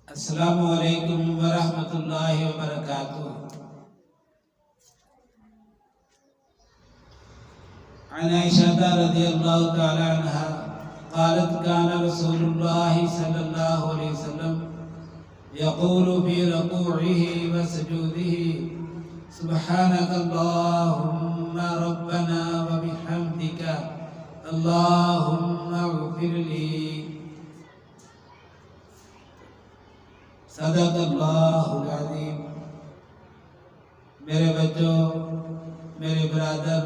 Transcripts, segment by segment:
السلام علیکم ورحمۃ اللہ وبرکاتہ۔ عن عائشہ رضی اللہ تعالی عنہا قالت كان رسول الله صلی اللہ علیہ وسلم يقول في ركوعه وسجوده سبحانك اللهم ربنا وبحمدك اللهم اغفر لي۔ صدق اللہ العظیم۔ میرے بچوں، میرے برادر،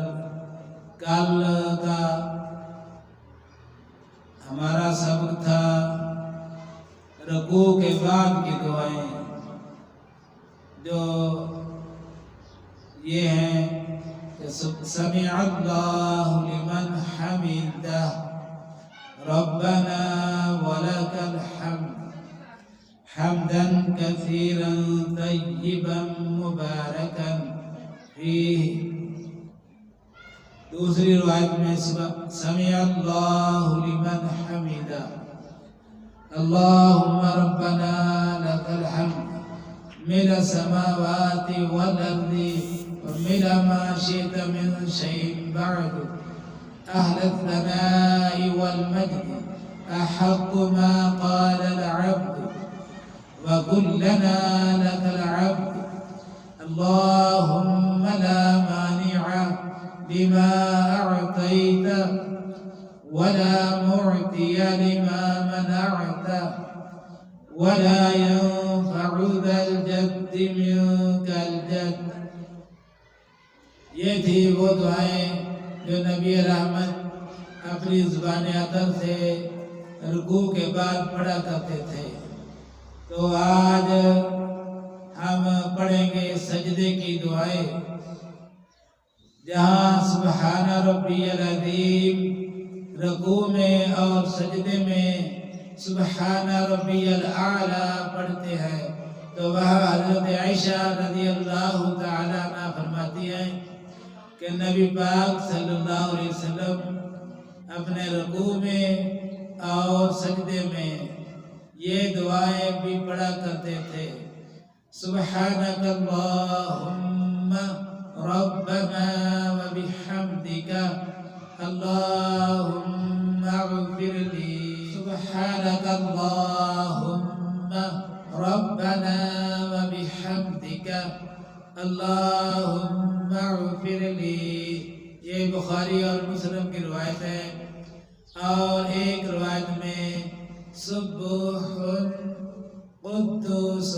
کل کا ہمارا سبق تھا رکوع کے بعد کی دعائیں، جو یہ ہیں کہ سمع اللہ لمن حمدہ ربنا ولک الحمد حمدا كثيرا طيبا مباركا فيه۔ دوسری روایت میں سمع اللہ لمن حمدا اللهم ربنا لك الحمد ملء السماوات والارض وملء ما شئت من شيء بعد اهل الثناء والمجد احق ما قال العبد وكلنا لك العبد اللهم لا مانع لما أعطيت ولا معطي لما منعت ولا ينفع ذا الجد منك الجد۔ یہ تھی وہ دعائیں جو نبی رحمت اپنی زبان عطر سے رکوع کے بعد پڑھا کرتے تھے۔ تو آج ہم پڑھیں گے سجدے کی دعائیں، جہاں سبحان ربی العظیم رکوع میں اور سجدے میں سبحان ربی الاعلی پڑھتے ہیں، تو وہاں حضرت عائشہ رضی اللہ تعالی عنہ فرماتی ہیں کہ نبی پاک صلی اللہ علیہ وسلم اپنے رکوع میں اور سجدے میں یہ دعائیں بھی پڑھا کرتے تھے۔ سبحانک اللہم ربنا وبحمدک اللہم اغفر لی۔ سبحانک اللہم ربنا وبحمدک اللہم اغفر لی۔ یہ بخاری اور مسلم کی روایت ہے، اور ایک روایت میں سبوح قدوس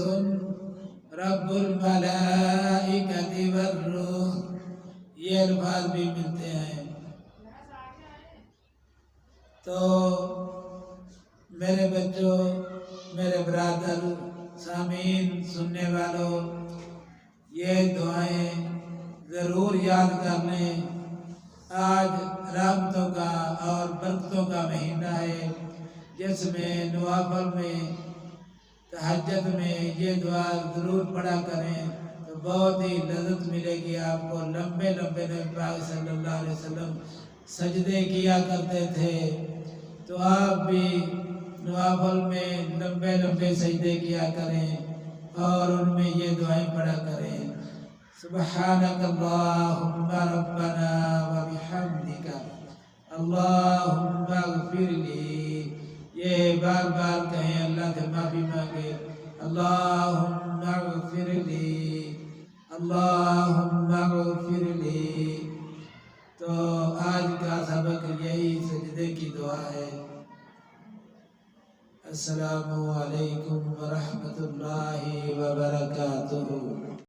رب الملائکۃ والروح، یہ الفاظ بھی ملتے ہیں۔ تو میرے بچوں، میرے برادر، سامعین، سننے والوں، یہ دعائیں ضرور یاد کر لیں۔ آج رحمتوں کا اور برکتوں کا مہینہ ہے، جس میں نوافل میں، تہجد میں یہ دعا ضرور پڑھا کریں تو بہت ہی لذت ملے گی آپ کو۔ لمبے لمبے نبی پاک صلی اللہ علیہ وسلم سجدے کیا کرتے تھے، تو آپ بھی نوافل میں لمبے لمبے سجدے کیا کریں اور ان میں یہ دعائیں پڑھا کریں۔ سبحانک اللہم ربنا وبحمدک اللہم اغفر لی۔ یہ بار بار کہیں، اللہ سے معافی مانگے، اللہم اغفر لی، اللہم اغفر لی۔ تو آج کا سبق یہی سجدے کی دعا ہے۔ السلام علیکم ورحمۃ اللہ وبرکاتہ۔